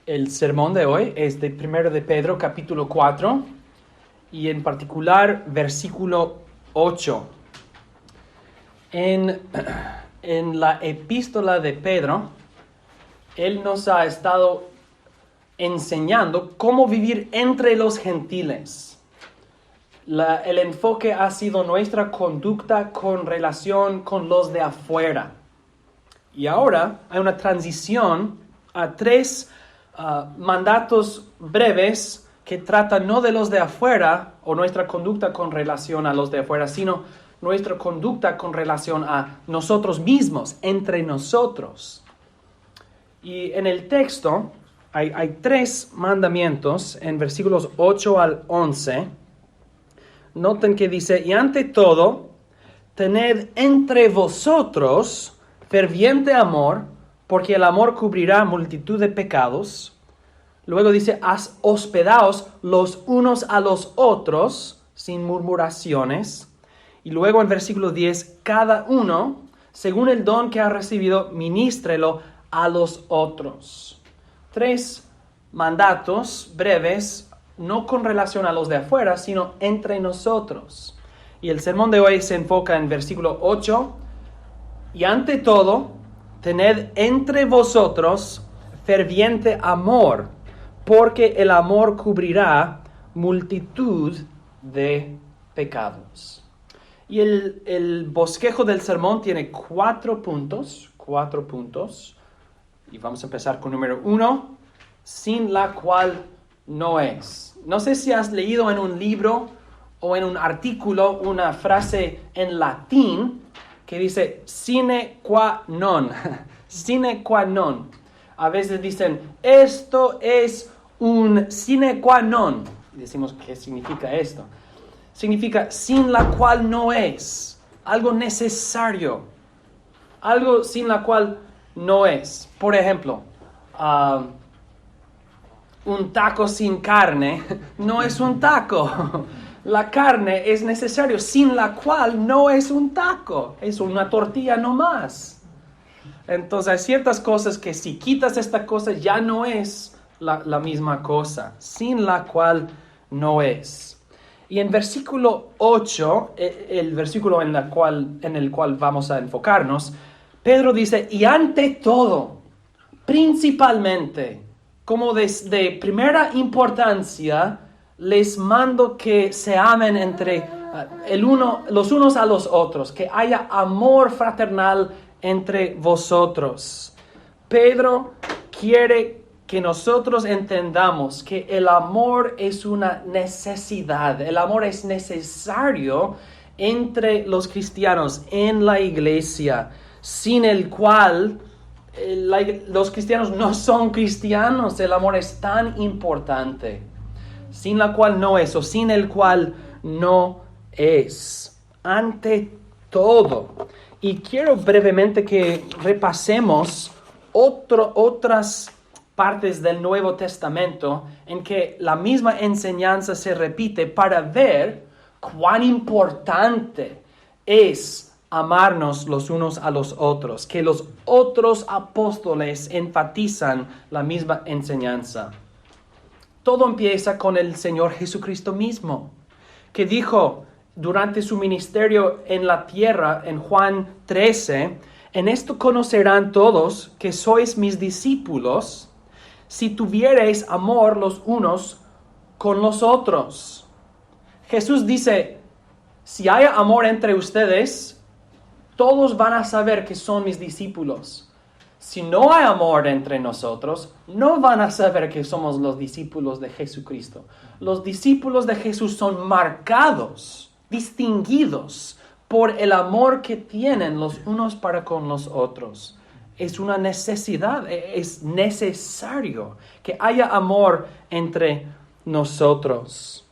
El sermón de hoy es de 1 de Pedro, capítulo 4, y en particular, versículo 8. En la epístola de Pedro, él nos ha estado enseñando cómo vivir entre los gentiles. El enfoque ha sido nuestra conducta con relación con los de afuera. Y ahora hay una transición a tres mandatos breves que tratan no de los de afuera o nuestra conducta con relación a los de afuera, sino nuestra conducta con relación a nosotros mismos, entre nosotros. Y en el texto hay tres mandamientos en versículos 8 al 11. Noten que dice, y ante todo, tened entre vosotros ferviente amor, porque el amor cubrirá multitud de pecados. Luego dice, hospedaos los unos a los otros, sin murmuraciones. Y luego en versículo 10, cada uno, según el don que ha recibido, ministrelo a los otros. Tres mandatos breves, no con relación a los de afuera, sino entre nosotros. Y el sermón de hoy se enfoca en versículo 8, y ante todo, tened entre vosotros ferviente amor, porque el amor cubrirá multitud de pecados. Y el bosquejo del sermón tiene cuatro puntos, y vamos a empezar con número 1, sin la cual no es. No sé si has leído en un libro o en un artículo una frase en latín que dice sine qua non, sine qua non. A veces dicen, esto es un sine qua non. Y decimos, ¿qué significa esto? Significa sin la cual no es, algo necesario, algo sin la cual no es. Por ejemplo, un taco sin carne no es un taco. La carne es necesario, sin la cual no es un taco, es una tortilla nomás. Entonces hay ciertas cosas que si quitas esta cosa ya no es la misma cosa, sin la cual no es. Y en versículo 8, el versículo en el cual vamos a enfocarnos, Pedro dice, y ante todo, principalmente, como de primera importancia, les mando que se amen entre los unos a los otros, que haya amor fraternal entre vosotros. Pedro quiere que nosotros entendamos que el amor es una necesidad, el amor es necesario entre los cristianos en la iglesia, sin el cual los cristianos no son cristianos. El amor es tan importante. Sin la cual no es, o sin el cual no es. Ante todo. Y quiero brevemente que repasemos otras partes del Nuevo Testamento en que la misma enseñanza se repite para ver cuán importante es amarnos los unos a los otros, que los otros apóstoles enfatizan la misma enseñanza. Todo empieza con el Señor Jesucristo mismo, que dijo durante su ministerio en la tierra, en Juan 13, en esto conocerán todos que sois mis discípulos, si tuviereis amor los unos con los otros. Jesús dice, si hay amor entre ustedes, todos van a saber que son mis discípulos. Si no hay amor entre nosotros, no van a saber que somos los discípulos de Jesucristo. Los discípulos de Jesús son marcados, distinguidos por el amor que tienen los unos para con los otros. Es una necesidad, es necesario que haya amor entre nosotros.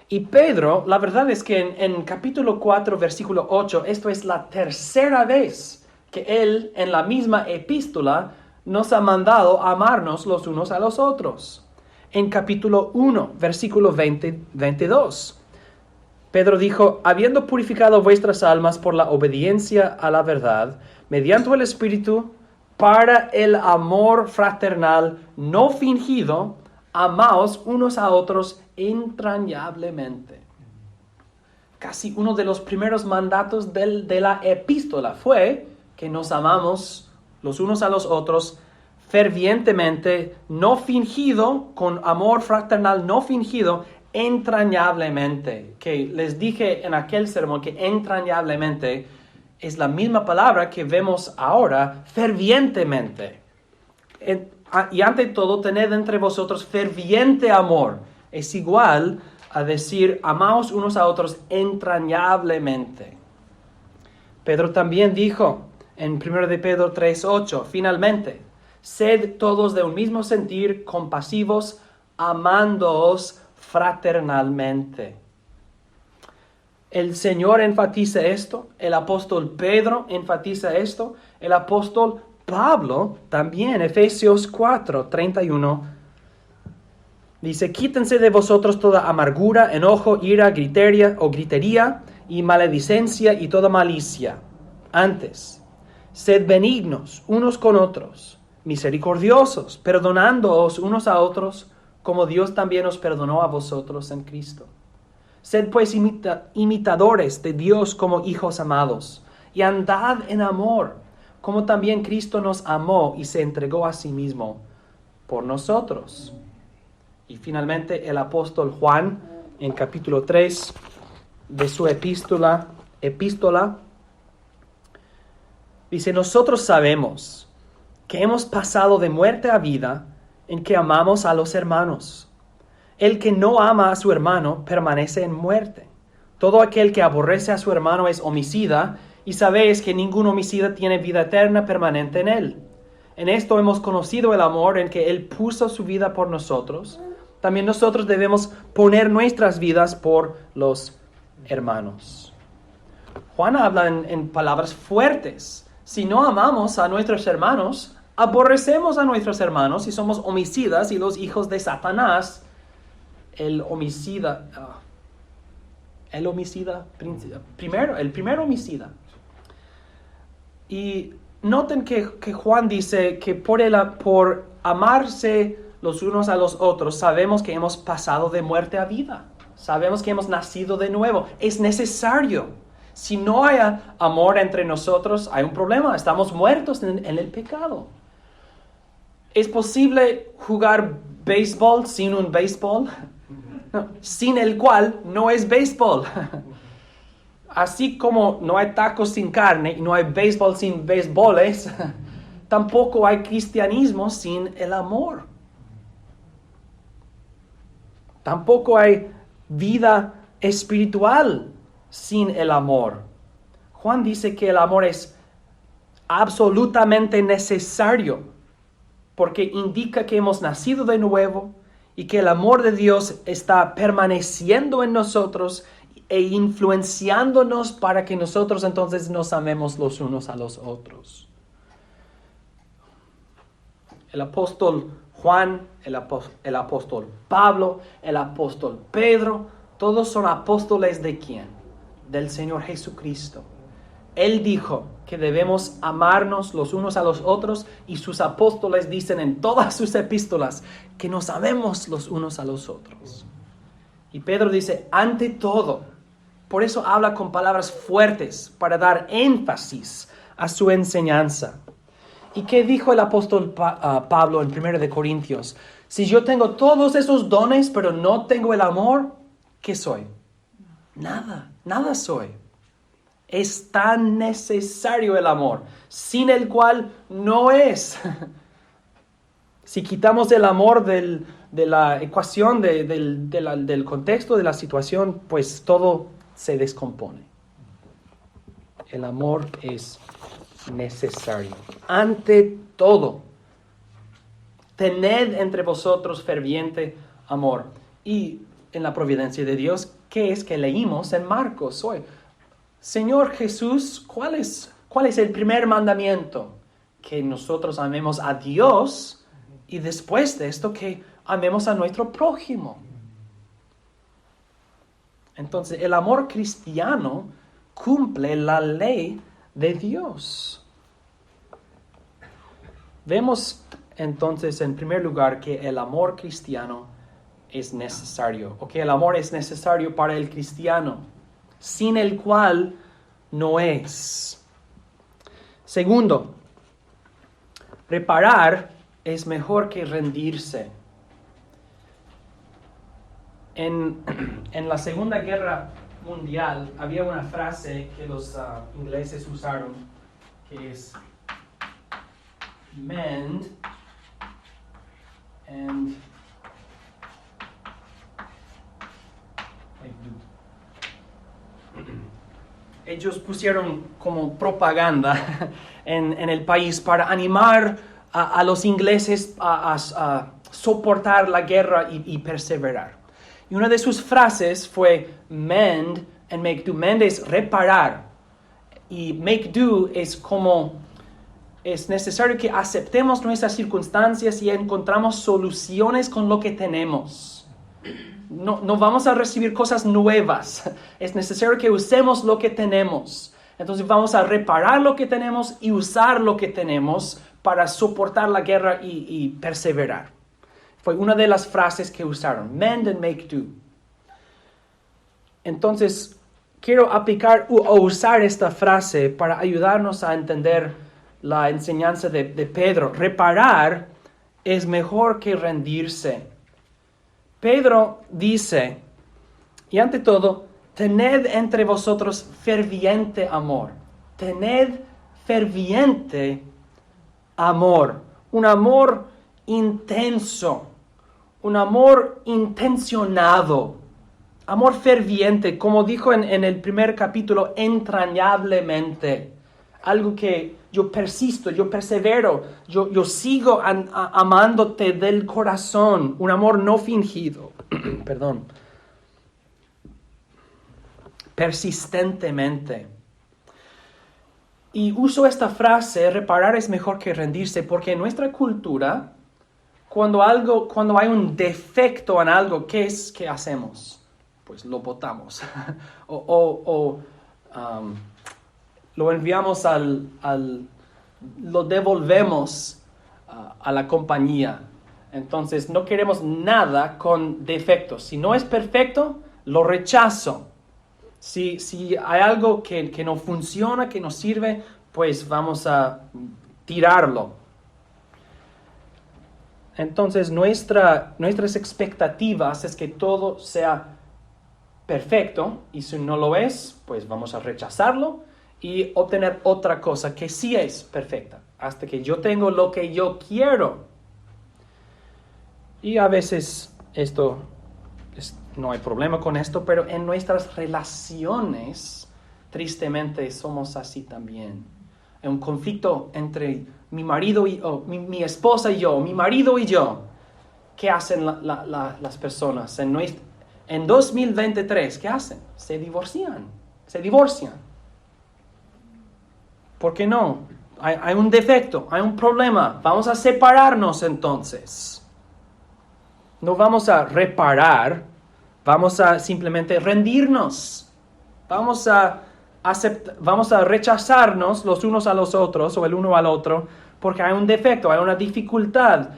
Y Pedro, la verdad es que en capítulo 4, versículo 8, esto es la tercera vez que él, en la misma epístola, nos ha mandado a amarnos los unos a los otros. En capítulo 1, versículo 22, Pedro dijo, habiendo purificado vuestras almas por la obediencia a la verdad, mediante el Espíritu, para el amor fraternal no fingido, amaos unos a otros entrañablemente. Casi uno de los primeros mandatos de la epístola fue que nos amamos los unos a los otros fervientemente, no fingido, con amor fraternal no fingido, entrañablemente. Que les dije en aquel sermón que entrañablemente es la misma palabra que vemos ahora, fervientemente. Y ante todo, tened entre vosotros ferviente amor. Es igual a decir, amaos unos a otros entrañablemente. Pedro también dijo en 1 de Pedro 3:8, finalmente, sed todos de un mismo sentir, compasivos, amándoos fraternalmente. El Señor enfatiza esto, el apóstol Pedro enfatiza esto, el apóstol Pablo también, Efesios 4:31, dice, quítense de vosotros toda amargura, enojo, ira, gritería y maledicencia y toda malicia. Antes, sed benignos unos con otros, misericordiosos, perdonándoos unos a otros, como Dios también os perdonó a vosotros en Cristo. Sed pues imitadores de Dios como hijos amados, y andad en amor, como también Cristo nos amó y se entregó a sí mismo por nosotros. Y finalmente el apóstol Juan, en capítulo 3 de su epístola, dice, nosotros sabemos que hemos pasado de muerte a vida en que amamos a los hermanos. El que no ama a su hermano permanece en muerte. Todo aquel que aborrece a su hermano es homicida, y sabéis que ningún homicida tiene vida eterna permanente en él. En esto hemos conocido el amor en que Él puso su vida por nosotros. También nosotros debemos poner nuestras vidas por los hermanos. Juan habla en palabras fuertes. Si no amamos a nuestros hermanos, aborrecemos a nuestros hermanos y somos homicidas y los hijos de Satanás. El primer homicida. Y noten que Juan dice que por amarse los unos a los otros, sabemos que hemos pasado de muerte a vida. Sabemos que hemos nacido de nuevo. Es necesario. Si no hay amor entre nosotros, hay un problema. Estamos muertos en el pecado. ¿Es posible jugar béisbol sin un béisbol? No, sin el cual no es béisbol. Así como no hay tacos sin carne y no hay béisbol sin béisboles, tampoco hay cristianismo sin el amor. Tampoco hay vida espiritual sin el amor. Juan dice que el amor es absolutamente necesario porque indica que hemos nacido de nuevo y que el amor de Dios está permaneciendo en nosotros e influenciándonos para que nosotros entonces nos amemos los unos a los otros. El apóstol Juan, el apóstol Pablo, el apóstol Pedro, todos son apóstoles ¿de quién? Del Señor Jesucristo. Él dijo que debemos amarnos los unos a los otros y sus apóstoles dicen en todas sus epístolas que nos amemos los unos a los otros. Y Pedro dice, ante todo, por eso habla con palabras fuertes para dar énfasis a su enseñanza. ¿Y qué dijo el apóstol Pablo en 1 de Corintios? Si yo tengo todos esos dones pero no tengo el amor, ¿qué soy? Nada soy. Es tan necesario el amor, sin el cual no es. Si quitamos el amor de la ecuación, del contexto, de la situación, pues todo se descompone. El amor es necesario. Ante todo, tened entre vosotros ferviente amor. Y en la providencia de Dios, ¿qué es que leímos en Marcos hoy? Señor Jesús, ¿cuál es el primer mandamiento? Que nosotros amemos a Dios y después de esto que amemos a nuestro prójimo. Entonces, el amor cristiano cumple la ley de Dios. Vemos entonces en primer lugar que el amor cristiano es necesario, o que el amor es necesario para el cristiano, sin el cual no es. Segundo, reparar es mejor que rendirse. En la Segunda Guerra Mundial había una frase que los ingleses usaron, que es mend and make do. Ellos pusieron como propaganda en el país para animar a los ingleses a soportar la guerra y perseverar. Y una de sus frases fue mend and make do. Mend es reparar y make do es como es necesario que aceptemos nuestras circunstancias y encontramos soluciones con lo que tenemos. No vamos a recibir cosas nuevas. Es necesario que usemos lo que tenemos. Entonces vamos a reparar lo que tenemos y usar lo que tenemos para soportar la guerra y perseverar. Fue una de las frases que usaron. Mend and make do. Entonces, quiero aplicar o usar esta frase para ayudarnos a entender la enseñanza de Pedro. Reparar es mejor que rendirse. Pedro dice, y ante todo, tened entre vosotros ferviente amor. Tened ferviente amor. Un amor intenso. Un amor intencionado. Amor ferviente, como dijo en el primer capítulo, entrañablemente. Algo que yo persisto, yo persevero, yo sigo amándote del corazón. Un amor no fingido. Perdón. Persistentemente. Y uso esta frase, reparar es mejor que rendirse, porque en nuestra cultura, cuando hay un defecto en algo, ¿qué hacemos? Pues lo botamos. Lo enviamos lo devolvemos a la compañía. Entonces no queremos nada con defectos. Si no es perfecto, lo rechazo. Si hay algo que no funciona, que no sirve, pues vamos a tirarlo. Entonces nuestras expectativas es que todo sea perfecto, y si no lo es, pues vamos a rechazarlo y obtener otra cosa que sí es perfecta, hasta que yo tengo lo que yo quiero. Y a veces no hay problema con esto, pero en nuestras relaciones, tristemente, somos así también. Hay un conflicto entre mi marido mi esposa y yo, mi marido y yo. ¿Qué hacen las personas en 2023? ¿Qué hacen? Se divorcian. ¿Por qué no? Hay un defecto, hay un problema. Vamos a separarnos entonces. No vamos a reparar, vamos a simplemente rendirnos. Vamos a rechazarnos los unos a los otros o el uno al otro porque hay un defecto, hay una dificultad.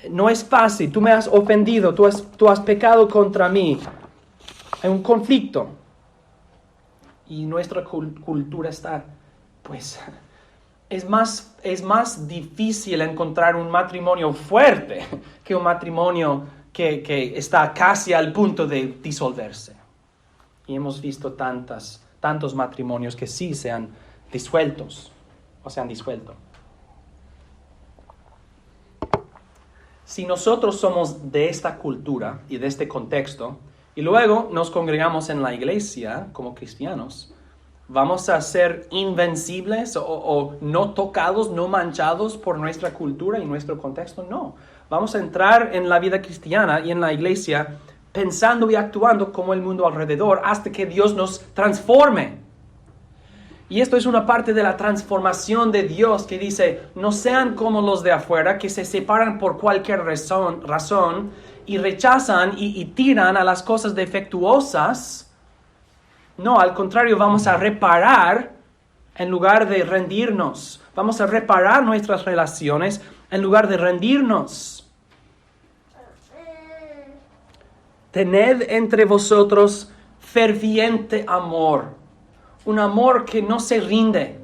No es fácil, tú me has ofendido, tú has pecado contra mí. Hay un conflicto. Y nuestra cultura está, pues, es más difícil encontrar un matrimonio fuerte que un matrimonio que está casi al punto de disolverse. Y hemos visto tantos matrimonios que sí se han disuelto. Si nosotros somos de esta cultura y de este contexto, y luego nos congregamos en la iglesia como cristianos, ¿vamos a ser invencibles o no tocados, no manchados por nuestra cultura y nuestro contexto? No. Vamos a entrar en la vida cristiana y en la iglesia pensando y actuando como el mundo alrededor hasta que Dios nos transforme. Y esto es una parte de la transformación de Dios que dice, no sean como los de afuera que se separan por cualquier razón y rechazan y tiran a las cosas defectuosas. No, al contrario, vamos a reparar en lugar de rendirnos. Vamos a reparar nuestras relaciones en lugar de rendirnos. Tened entre vosotros ferviente amor, un amor que no se rinde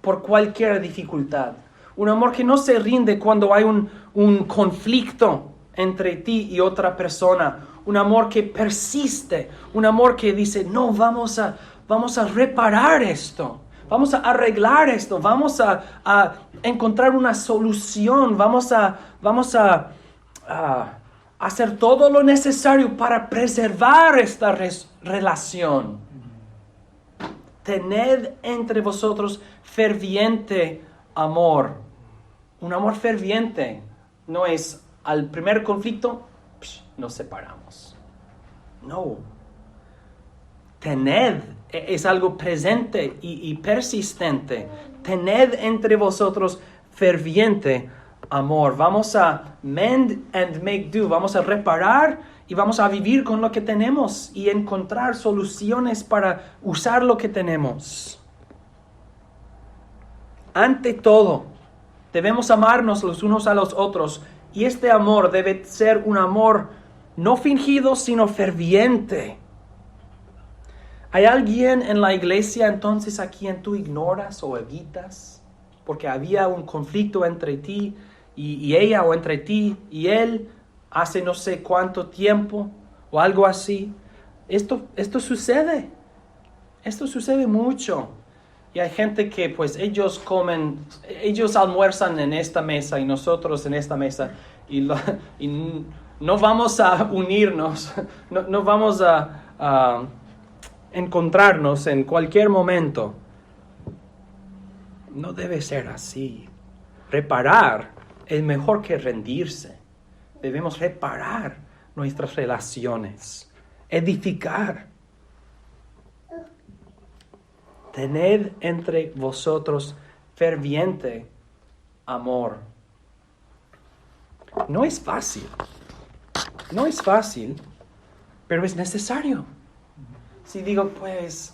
por cualquier dificultad, un amor que no se rinde cuando hay un conflicto entre ti y otra persona, un amor que persiste, un amor que dice, no, vamos a reparar esto, vamos a arreglar esto, vamos a encontrar una solución, vamos a hacer todo lo necesario para preservar esta relación. Tened entre vosotros ferviente amor. Un amor ferviente no es al primer conflicto, nos separamos. No. Tened es algo presente y persistente. Tened entre vosotros ferviente amor. Vamos a mend and make do. Vamos a reparar y vamos a vivir con lo que tenemos y encontrar soluciones para usar lo que tenemos. Ante todo, debemos amarnos los unos a los otros. Y este amor debe ser un amor no fingido, sino ferviente. ¿Hay alguien en la iglesia entonces a quien tú ignoras o evitas? Porque había un conflicto entre ti y ella, o entre ti y él, hace no sé cuánto tiempo, o algo así. Esto sucede. Esto sucede mucho. Y hay gente que pues ellos almuerzan en esta mesa y nosotros en esta mesa. Y no vamos a unirnos, no vamos a encontrarnos en cualquier momento. No debe ser así. Reparar es mejor que rendirse. Debemos reparar nuestras relaciones, edificar. Tened entre vosotros ferviente amor. No es fácil, pero es necesario. Si digo, pues,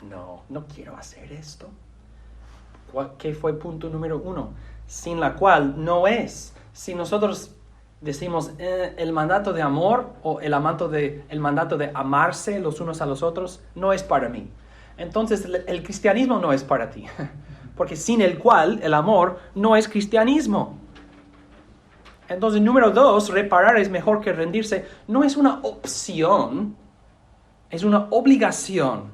no quiero hacer esto. ¿Qué fue punto número 1? Sin la cual no es. Si nosotros decimos el mandato de amor o el mandato de amarse los unos a los otros, no es para mí. Entonces el cristianismo no es para ti. Porque sin el cual el amor no es cristianismo. Entonces, número 2, reparar es mejor que rendirse. No es una opción, es una obligación.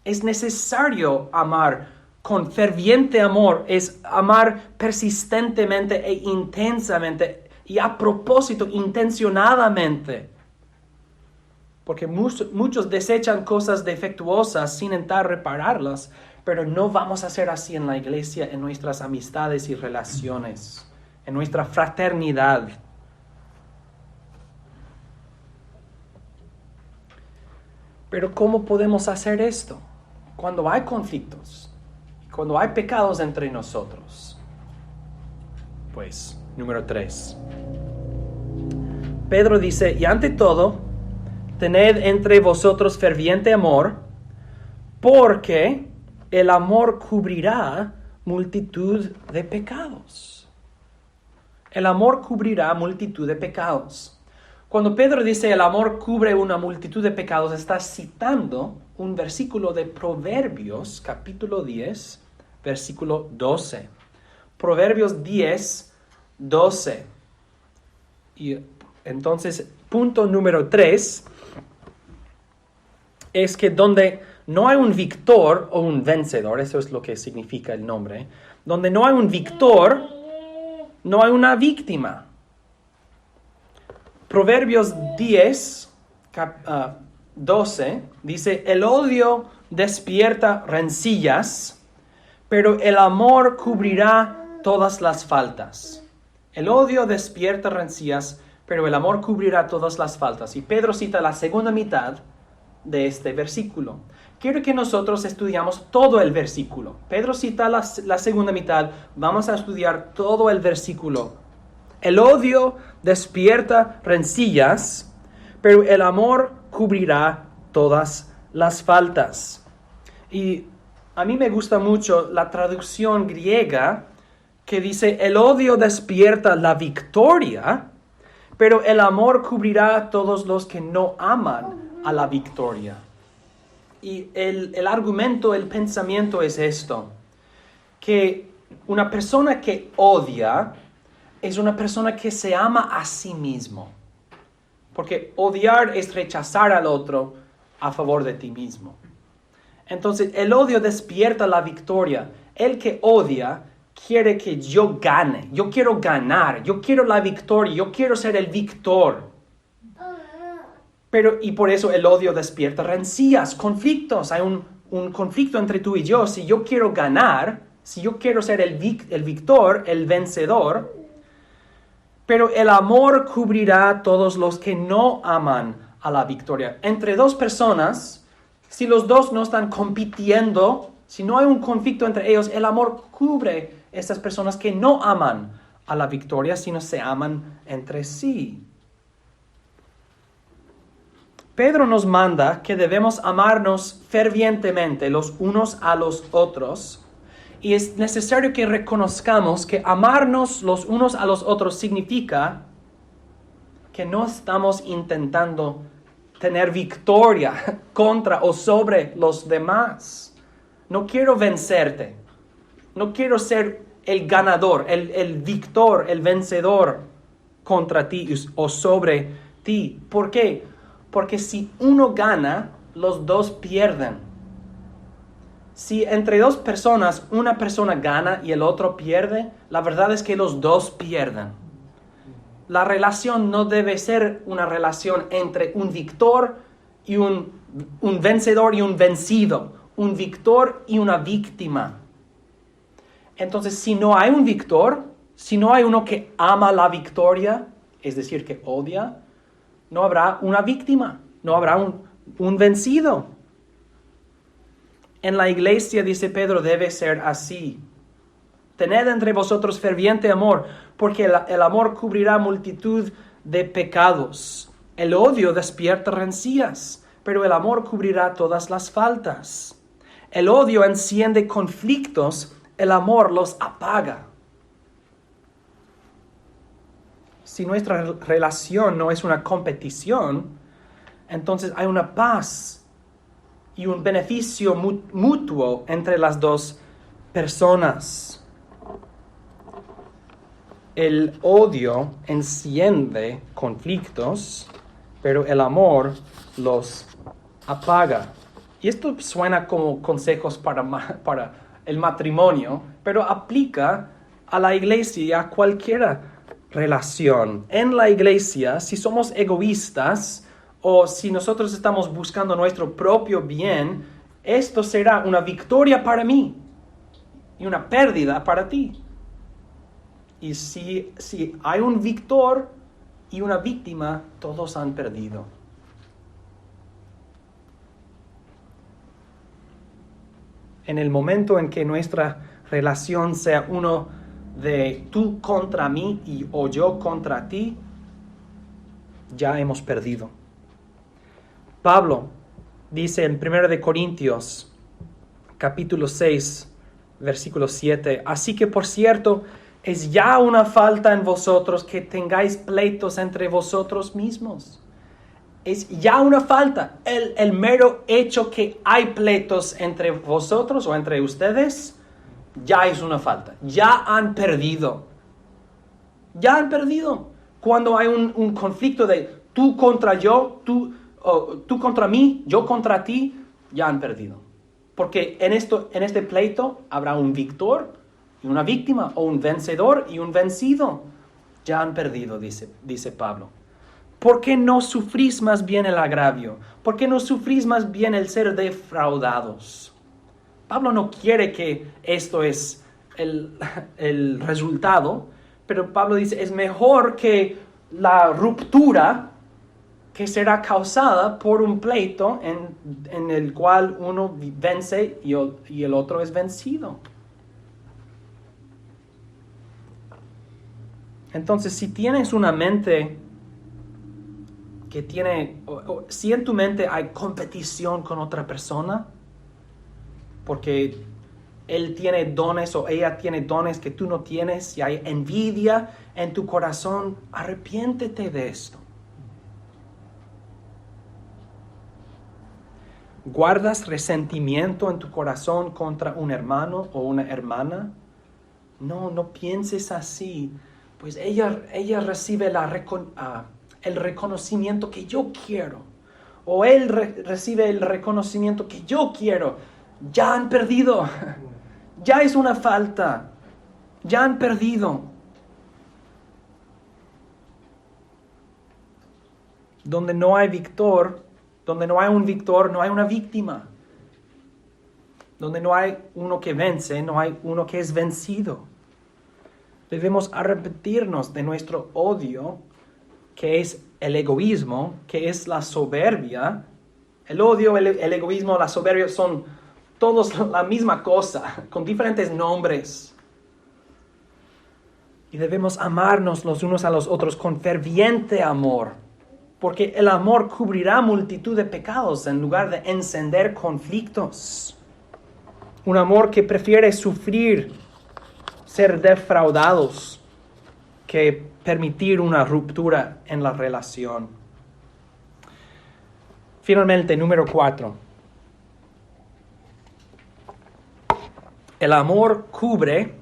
Es necesario amar con ferviente amor, es amar persistentemente e intensamente y a propósito, intencionadamente. Porque muchos desechan cosas defectuosas sin intentar repararlas, pero no vamos a hacer así en la iglesia, en nuestras amistades y relaciones, en nuestra fraternidad. Pero ¿cómo podemos hacer esto? Cuando hay conflictos, cuando hay pecados entre nosotros. Pues, número 3. Pedro dice, y ante todo, tened entre vosotros ferviente amor, porque el amor cubrirá multitud de pecados. El amor cubrirá multitud de pecados. Cuando Pedro dice el amor cubre una multitud de pecados, está citando un versículo de Proverbios, capítulo 10, versículo 12. Proverbios 10, 12. Y entonces, punto número 3 es que donde no hay un victor o un vencedor, eso es lo que significa el nombre, donde no hay un victor, no hay una víctima. Proverbios 10, 12, dice, el odio despierta rencillas, pero el amor cubrirá todas las faltas. El odio despierta rencillas, pero el amor cubrirá todas las faltas. Y Pedro cita la segunda mitad de este versículo. Quiero que nosotros estudiamos todo el versículo. Pedro cita la segunda mitad. Vamos a estudiar todo el versículo. El odio despierta rencillas, pero el amor cubrirá todas las faltas. Y a mí me gusta mucho la traducción griega que dice, el odio despierta la victoria, pero el amor cubrirá a todos los que no aman a la victoria. Y el argumento, el pensamiento es esto, que una persona que odia es una persona que se ama a sí mismo. Porque odiar es rechazar al otro a favor de ti mismo. Entonces, el odio despierta la victoria. El que odia quiere que yo gane. Yo quiero ganar. Yo quiero la victoria. Yo quiero ser el victor. Y por eso el odio despierta rencillas, conflictos. Hay un conflicto entre tú y yo. Si yo quiero ganar, si yo quiero ser el victor, el vencedor, pero el amor cubrirá a todos los que no aman a la victoria. Entre dos personas, si los dos no están compitiendo, si no hay un conflicto entre ellos, el amor cubre a estas personas que no aman a la victoria, sino se aman entre sí. Pedro nos manda que debemos amarnos fervientemente los unos a los otros. Y es necesario que reconozcamos que amarnos los unos a los otros significa que no estamos intentando tener victoria contra o sobre los demás. No quiero vencerte. No quiero ser el ganador, el victor, el vencedor contra ti o sobre ti. ¿Por qué? Porque si uno gana, los dos pierden. Si entre dos personas, una persona gana y el otro pierde, la verdad es que los dos pierden. La relación no debe ser una relación entre un victor y un vencedor y un vencido, un victor y una víctima. Entonces, si no hay un victor, si no hay uno que ama la victoria, es decir, que odia, no habrá una víctima, no habrá un vencido. En la iglesia, dice Pedro, debe ser así. Tened entre vosotros ferviente amor, porque el amor cubrirá multitud de pecados. El odio despierta rencillas, pero el amor cubrirá todas las faltas. El odio enciende conflictos, el amor los apaga. Si nuestra relación no es una competición, entonces hay una paz y un beneficio mutuo entre las dos personas. El odio enciende conflictos, pero el amor los apaga. Y esto suena como consejos para el matrimonio, pero aplica a la iglesia y a cualquier relación. En la iglesia, si somos egoístas, o si nosotros estamos buscando nuestro propio bien, esto será una victoria para mí y una pérdida para ti. Y si hay un victor y una víctima, todos han perdido. En el momento en que nuestra relación sea uno de tú contra mí o yo contra ti, ya hemos perdido. Pablo dice en 1 Corintios, capítulo 6, versículo 7, así que por cierto, es ya una falta en vosotros que tengáis pleitos entre vosotros mismos. Es ya una falta. El mero hecho que hay pleitos entre vosotros o entre ustedes, ya es una falta. Ya han perdido. Ya han perdido. Cuando hay un conflicto de tú contra yo, tú contra mí, yo contra ti, ya han perdido. Porque en este pleito habrá un victor y una víctima, o un vencedor y un vencido. Ya han perdido, dice Pablo. ¿Por qué no sufrís más bien el agravio? ¿Por qué no sufrís más bien el ser defraudados? Pablo no quiere que esto es el resultado, pero Pablo dice, es mejor que la ruptura que será causada por un pleito en el cual uno vence y el otro es vencido. Entonces, si tienes una mente que si en tu mente hay competición con otra persona, porque él tiene dones o ella tiene dones que tú no tienes, si hay envidia en tu corazón, arrepiéntete de esto. ¿Guardas resentimiento en tu corazón contra un hermano o una hermana? No pienses así, pues ella recibe el reconocimiento que yo quiero, o él recibe el reconocimiento que yo quiero. Ya han perdido, ya es una falta, ya han perdido. Donde no hay un victor, no hay una víctima. Donde no hay uno que vence, no hay uno que es vencido. Debemos arrepentirnos de nuestro odio, que es el egoísmo, que es la soberbia. El odio, el egoísmo, la soberbia son todos la misma cosa, con diferentes nombres. Y debemos amarnos los unos a los otros con ferviente amor, porque el amor cubrirá multitud de pecados en lugar de encender conflictos. Un amor que prefiere sufrir, ser defraudados, que permitir una ruptura en la relación. Finalmente, número 4. El amor cubre,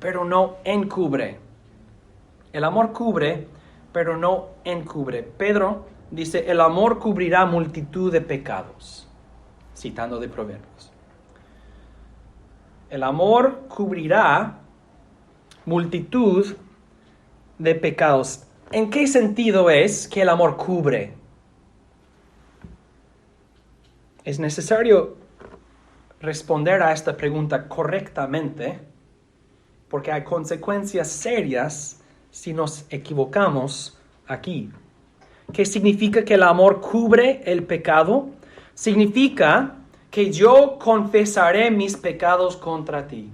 pero no encubre. El amor cubre, pero no encubre. Pedro dice, el amor cubrirá multitud de pecados, citando de Proverbios. El amor cubrirá multitud de pecados. ¿En qué sentido es que el amor cubre? Es necesario responder a esta pregunta correctamente, porque hay consecuencias serias si nos equivocamos aquí. ¿Qué significa que el amor cubre el pecado? Significa que yo confesaré mis pecados contra ti.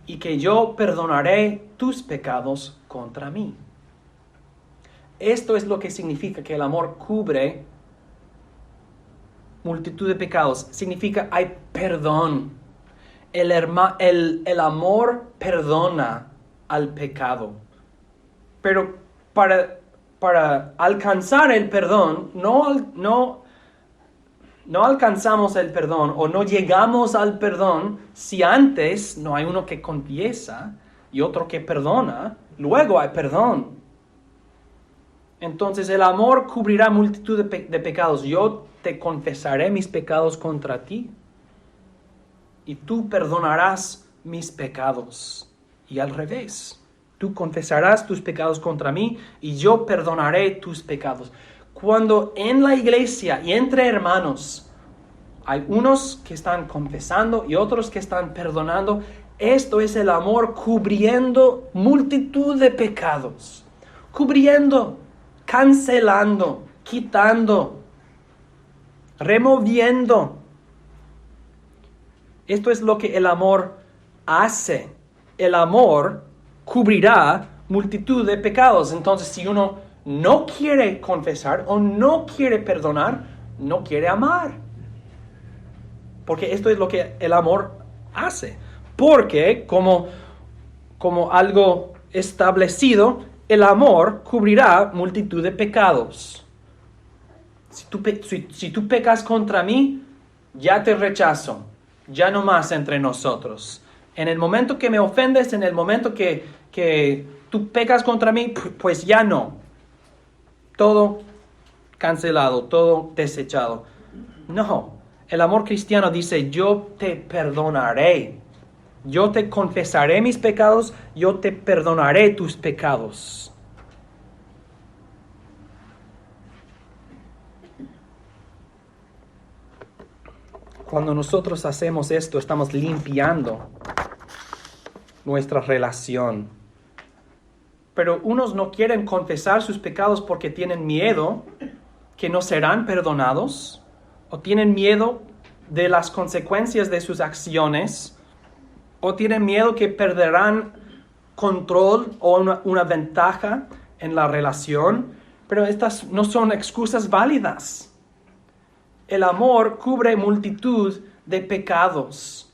Y que yo perdonaré tus pecados contra mí. Esto es lo que significa que el amor cubre multitud de pecados. Significa hay perdón. El amor perdona al pecado. Pero para alcanzar el perdón, no alcanzamos el perdón o no llegamos al perdón si antes no hay uno que confiesa y otro que perdona, luego hay perdón. Entonces el amor cubrirá multitud de pecados. Yo te confesaré mis pecados contra ti y tú perdonarás mis pecados. Y al revés, tú confesarás tus pecados contra mí y yo perdonaré tus pecados. Cuando en la iglesia y entre hermanos hay unos que están confesando y otros que están perdonando, esto es el amor cubriendo multitud de pecados. Cubriendo, cancelando, quitando, removiendo. Esto es lo que el amor hace. El amor cubrirá multitud de pecados. Entonces, si uno no quiere confesar o no quiere perdonar, no quiere amar. Porque esto es lo que el amor hace. Porque como algo establecido, el amor cubrirá multitud de pecados. Si tú pecas contra mí, ya te rechazo. Ya no más entre nosotros. En el momento que me ofendes, en el momento que tú pecas contra mí, pues ya no. Todo cancelado, todo desechado. No, el amor cristiano dice, yo te perdonaré. Yo te confesaré mis pecados, yo te perdonaré tus pecados. Cuando nosotros hacemos esto, estamos limpiando nuestra relación. Pero unos no quieren confesar sus pecados porque tienen miedo que no serán perdonados, o tienen miedo de las consecuencias de sus acciones, o tienen miedo que perderán control o una ventaja en la relación. Pero estas no son excusas válidas. El amor cubre multitud de pecados.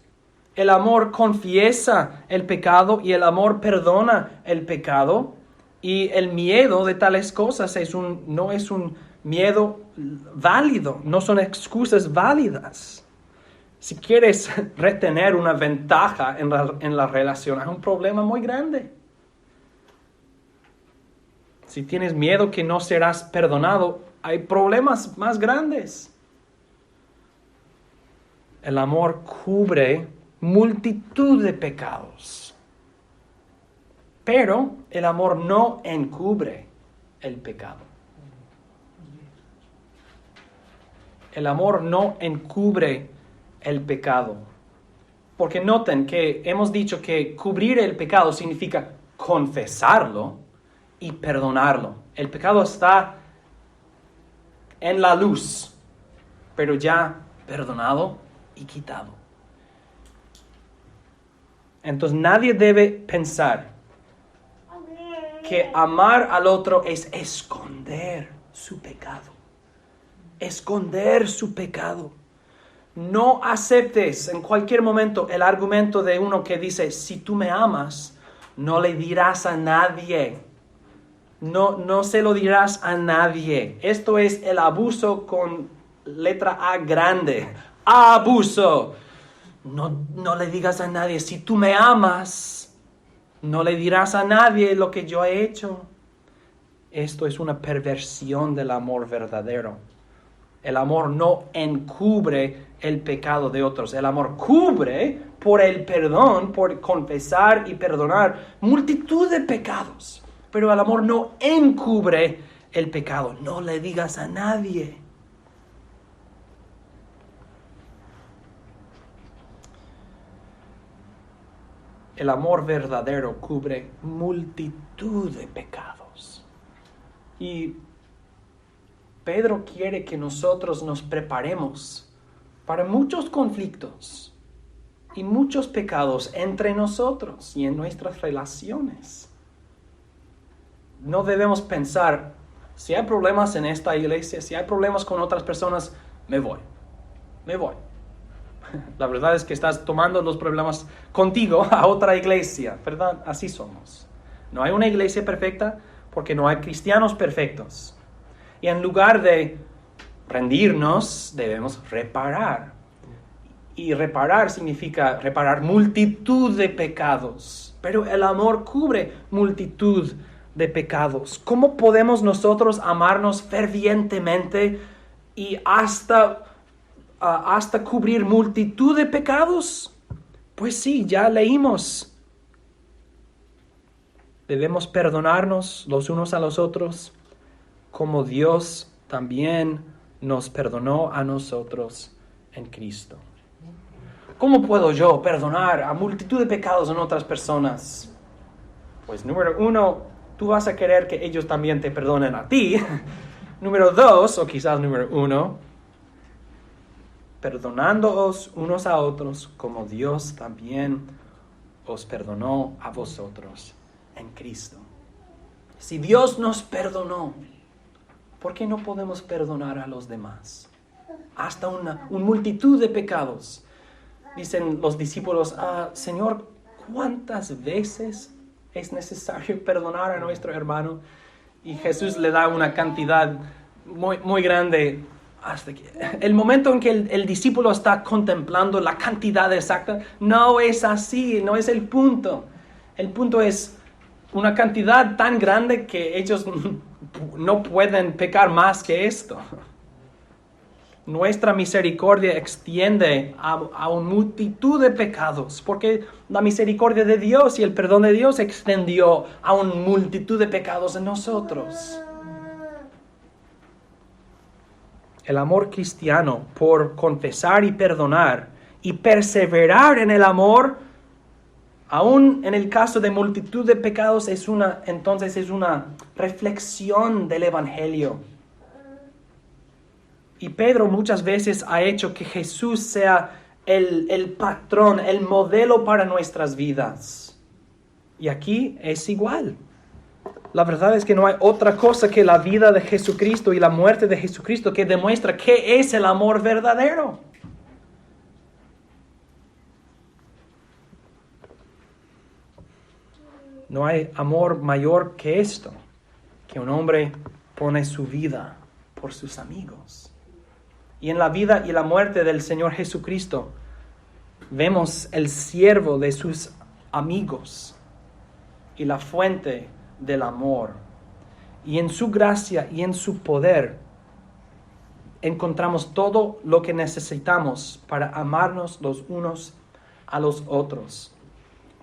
El amor confiesa el pecado y el amor perdona el pecado. Y el miedo de tales cosas no es un miedo válido, no son excusas válidas. Si quieres retener una ventaja en la relación, hay un problema muy grande. Si tienes miedo que no serás perdonado, hay problemas más grandes. El amor cubre multitud de pecados, pero el amor no encubre el pecado. El amor no encubre el pecado. Porque noten que hemos dicho que cubrir el pecado significa confesarlo y perdonarlo. El pecado está en la luz, pero ya perdonado y quitado. Entonces nadie debe pensar que amar al otro es esconder su pecado. Esconder su pecado. No aceptes en cualquier momento el argumento de uno que dice, si tú me amas, no le dirás a nadie. No se lo dirás a nadie. Esto es el abuso con letra A grande. Abuso. No le digas a nadie, si tú me amas, no le dirás a nadie lo que yo he hecho. Esto es una perversión del amor verdadero. El amor no encubre el pecado de otros. El amor cubre por el perdón, por confesar y perdonar multitud de pecados. Pero el amor no encubre el pecado. No le digas a nadie. El amor verdadero cubre multitud de pecados. Y Pedro quiere que nosotros nos preparemos para muchos conflictos y muchos pecados entre nosotros y en nuestras relaciones. No debemos pensar, si hay problemas en esta iglesia, si hay problemas con otras personas, me voy. La verdad es que estás tomando los problemas contigo a otra iglesia, ¿verdad? Así somos. No hay una iglesia perfecta porque no hay cristianos perfectos. Y en lugar de rendirnos, debemos reparar. Y reparar significa reparar multitud de pecados. Pero el amor cubre multitud de pecados. ¿Cómo podemos nosotros amarnos fervientemente y hasta cubrir multitud de pecados? Pues sí, ya leímos. Debemos perdonarnos los unos a los otros, como Dios también nos perdonó a nosotros en Cristo. ¿Cómo puedo yo perdonar a multitud de pecados en otras personas? Pues número 1, tú vas a querer que ellos también te perdonen a ti. Número 2, o quizás número 1, perdonándoos unos a otros como Dios también os perdonó a vosotros en Cristo. Si Dios nos perdonó, ¿por qué no podemos perdonar a los demás? Hasta una multitud de pecados. Dicen los discípulos, Señor, ¿cuántas veces es necesario perdonar a nuestro hermano? Y Jesús le da una cantidad muy, muy grande. Hasta que el momento en que el discípulo está contemplando la cantidad exacta, no es así, no es el punto. El punto es una cantidad tan grande que ellos no pueden pecar más que esto. Nuestra misericordia extiende a una multitud de pecados, porque la misericordia de Dios y el perdón de Dios extendió a una multitud de pecados en nosotros. El amor cristiano, por confesar y perdonar y perseverar en el amor, aún en el caso de multitud de pecados, entonces es una reflexión del Evangelio. Y Pedro muchas veces ha hecho que Jesús sea el patrón, el modelo para nuestras vidas. Y aquí es igual. La verdad es que no hay otra cosa que la vida de Jesucristo y la muerte de Jesucristo que demuestra qué es el amor verdadero. No hay amor mayor que esto, que un hombre pone su vida por sus amigos. Y en la vida y la muerte del Señor Jesucristo vemos el siervo de sus amigos y la fuente del amor. Y en su gracia y en su poder encontramos todo lo que necesitamos para amarnos los unos a los otros,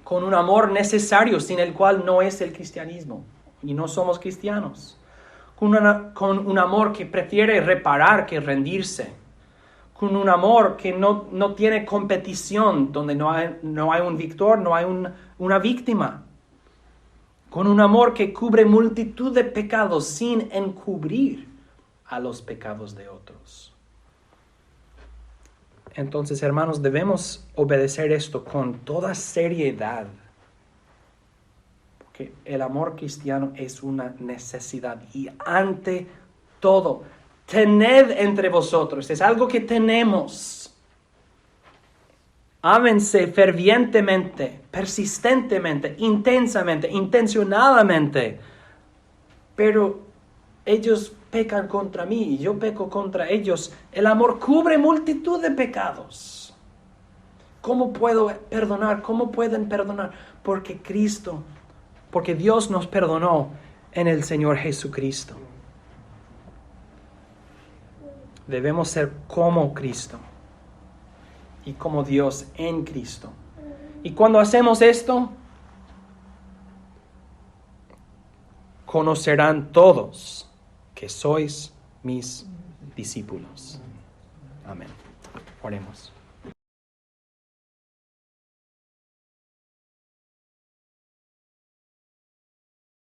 con un amor necesario sin el cual no es el cristianismo y no somos cristianos, con un amor que prefiere reparar que rendirse, con un amor que no tiene competición, donde no hay un victor, no hay una víctima, con un amor que cubre multitud de pecados sin encubrir a los pecados de otros. Entonces, hermanos, debemos obedecer esto con toda seriedad, porque el amor cristiano es una necesidad. Y ante todo, tened entre vosotros, es algo que tenemos. Ámense fervientemente, persistentemente, intensamente, intencionadamente. Pero ellos pecan contra mí y yo peco contra ellos. El amor cubre multitud de pecados. ¿Cómo puedo perdonar? ¿Cómo pueden perdonar? Porque Dios nos perdonó en el Señor Jesucristo. Debemos ser como Cristo y como Dios en Cristo. Y cuando hacemos esto, conocerán todos que sois mis discípulos. Amén. Oremos.